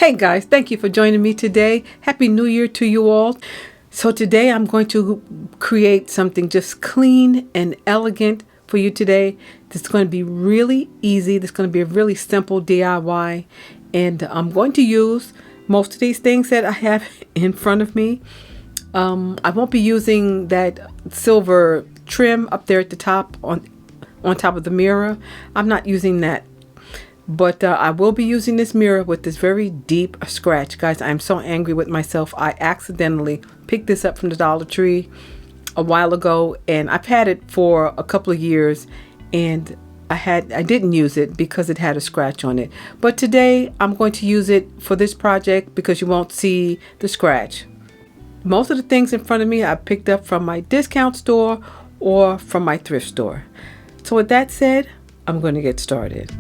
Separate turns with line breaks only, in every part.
Hey guys, thank you for joining me today. Happy New Year to you all. So today I'm going to create something just clean and elegant for you today. This is going to be really easy. This is going to be a really simple DIY. And I'm going to use most of these things that I have in front of me. I won't be using that silver trim up there at the top on top of the mirror. I'm not using that. But I will be using this mirror with this very deep scratch. Guys, I'm so angry with myself. I accidentally picked this up from the Dollar Tree a while ago, and I've had it for a couple of years, and I didn't use it because it had a scratch on it. But today I'm going to use it for this project because you won't see the scratch. Most of the things in front of me I picked up from my discount store or from my thrift store. So with that said, I'm going to get started.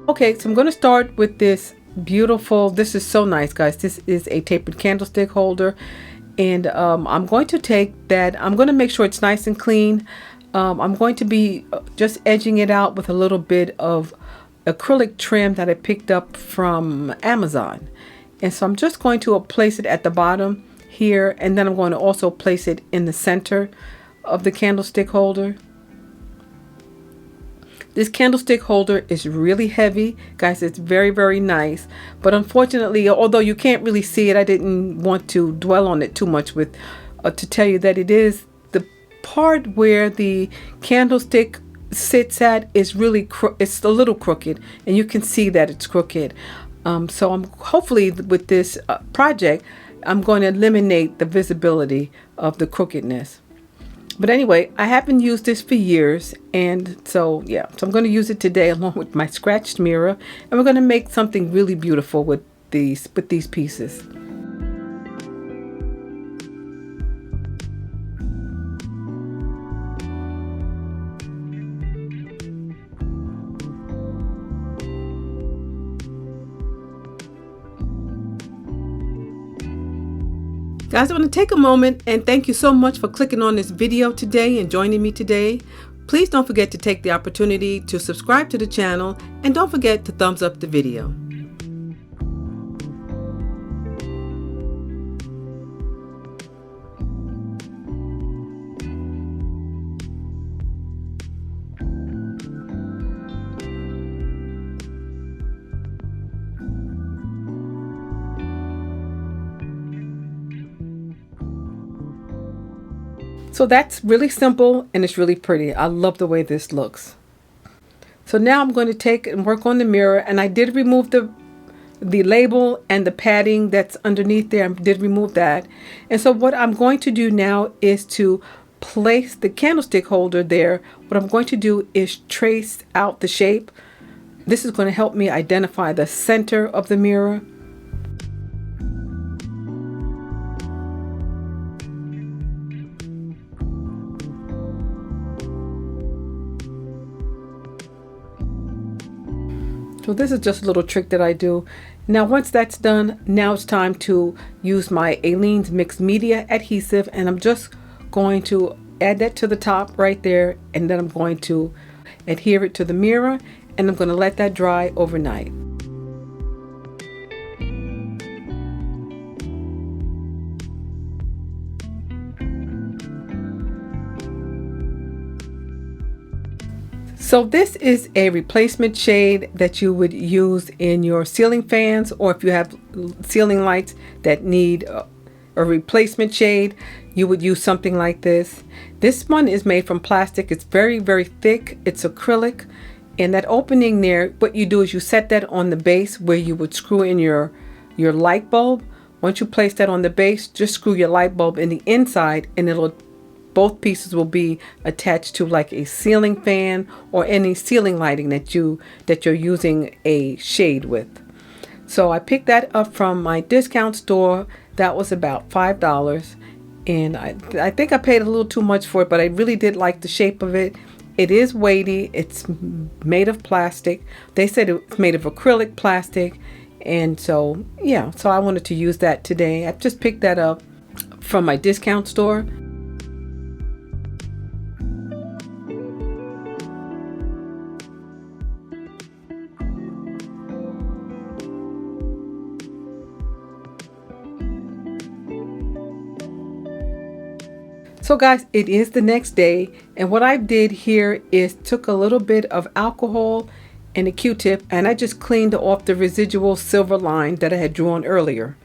Okay, so I'm going to start with this beautiful, this is so nice, guys. This is a tapered candlestick holder. And I'm going to take that, I'm going to make sure it's nice and clean. I'm going to be just edging it out with a little bit of acrylic trim that I picked up from Amazon. And so I'm just going to place it at the bottom here. And then I'm going to also place it in the center of the candlestick holder. This candlestick holder is really heavy, guys. It's very, very nice. But unfortunately, although you can't really see it, I didn't want to dwell on it too much with to tell you that it is the part where the candlestick sits at is really it's a little crooked, and you can see that it's crooked. So I'm hopefully with this project, I'm going to eliminate the visibility of the crookedness. But anyway, I haven't used this for years, and so yeah, so I'm going to use it today along with my scratched mirror, and we're going to make something really beautiful with these pieces. Guys, I want to take a moment and thank you so much for clicking on this video today and joining me today. Please don't forget to take the opportunity to subscribe to the channel, and don't forget to thumbs up the video. So that's really simple, and it's really pretty. I love the way this looks. So now I'm going to take and work on the mirror, and I did remove the label and the padding that's underneath there. I did remove that. And so what I'm going to do now is to place the candlestick holder there. What I'm going to do is trace out the shape. This is going to help me identify the center of the mirror. So this is just a little trick that I do. Now once that's done, now it's time to use my Aleene's mixed media adhesive, and I'm just going to add that to the top right there, and then I'm going to adhere it to the mirror, and I'm going to let that dry overnight. So this is a replacement shade that you would use in your ceiling fans, or if you have ceiling lights that need a replacement shade, you would use something like this. This one is made from plastic. It's very, very thick. It's acrylic. And that opening there, what you do is you set that on the base where you would screw in your light bulb. Once you place that on the base, just screw your light bulb in the inside, and both pieces will be attached to like a ceiling fan or any ceiling lighting that you're using a shade with. So I picked that up from my discount store. That was about $5, and I think I paid a little too much for it, but I really did like the shape of it. It is weighty. It's made of plastic. They said it's made of acrylic plastic, and so yeah, so I wanted to use that today. I just picked that up from my discount store. So guys, it is the next day, and what I did here is took a little bit of alcohol and a Q-tip, and I just cleaned off the residual silver line that I had drawn earlier.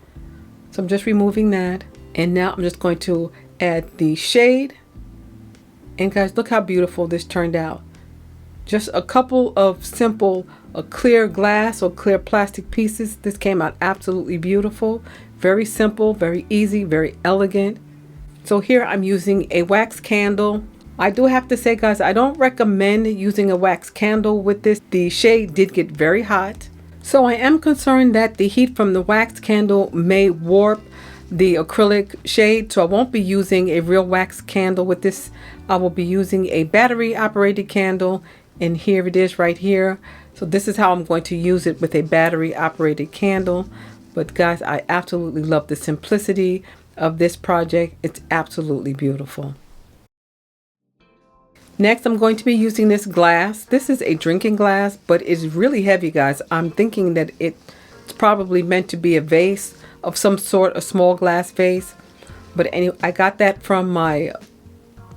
So I'm just removing that, and now I'm just going to add the shade. And guys, look how beautiful this turned out. Just a couple of simple clear glass or clear plastic pieces. This came out absolutely beautiful. Very simple, very easy, very elegant. So here I'm using a wax candle. I do have to say, guys, I don't recommend using a wax candle with this. The shade did get very hot. So I am concerned that the heat from the wax candle may warp the acrylic shade. So I won't be using a real wax candle with this. I will be using a battery operated candle. And here it is right here. So this is how I'm going to use it, with a battery operated candle. But guys, I absolutely love the simplicity of this project. It's absolutely beautiful. Next, I'm going to be using this glass. This is a drinking glass, but it's really heavy, guys. I'm thinking that it's probably meant to be a vase of some sort, a small glass vase. But anyway, I got that from my,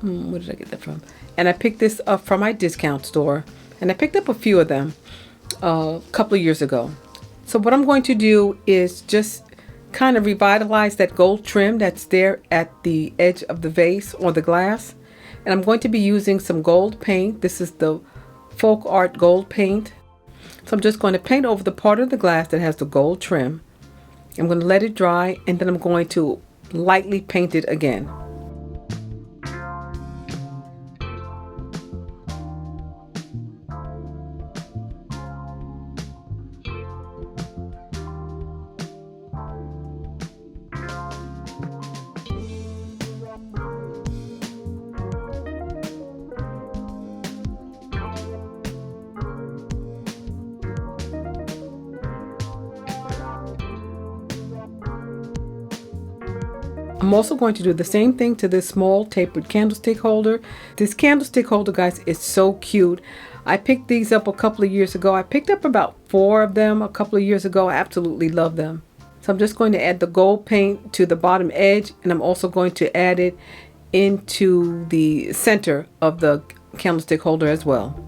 where did I get that from? And I picked this up from my discount store. And I picked up a few of them a couple of years ago. So what I'm going to do is just kind of revitalize that gold trim that's there at the edge of the vase or the glass. And I'm going to be using some gold paint. This is the Folk Art gold paint. So I'm just going to paint over the part of the glass that has the gold trim. I'm going to let it dry, and then I'm going to lightly paint it again. I'm also going to do the same thing to this small tapered candlestick holder. This candlestick holder, guys, is so cute. I picked these up a couple of years ago. I picked up about 4 of them a couple of years ago. I absolutely love them. So I'm just going to add the gold paint to the bottom edge, and I'm also going to add it into the center of the candlestick holder as well.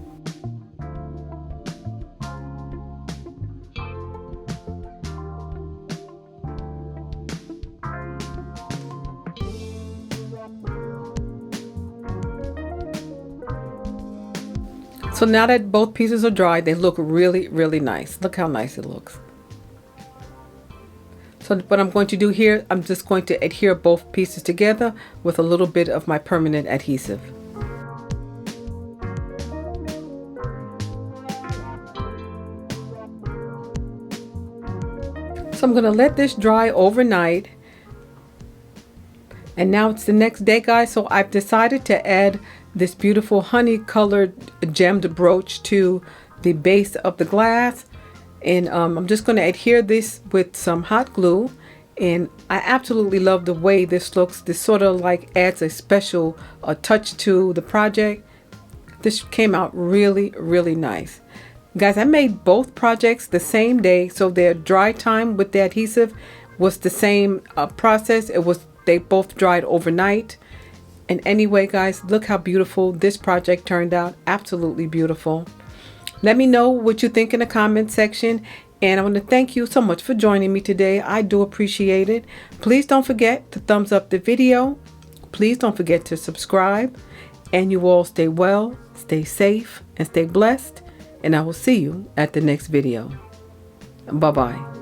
So now that both pieces are dry, they look really, really nice. Look how nice it looks. So what I'm going to do here, I'm just going to adhere both pieces together with a little bit of my permanent adhesive. So I'm going to let this dry overnight. And now it's the next day, guys. So I've decided to add this beautiful honey colored gemmed brooch to the base of the glass. And I'm just going to adhere this with some hot glue. And I absolutely love the way this looks. This sort of like adds a special touch to the project. This came out really, really nice. Guys, I made both projects the same day. So their dry time with the adhesive was the same process. They both dried overnight. And anyway, guys, look how beautiful this project turned out. Absolutely beautiful. Let me know what you think in the comment section. And I want to thank you so much for joining me today. I do appreciate it. Please don't forget to thumbs up the video. Please don't forget to subscribe. And you all stay well, stay safe, and stay blessed. And I will see you at the next video. Bye-bye.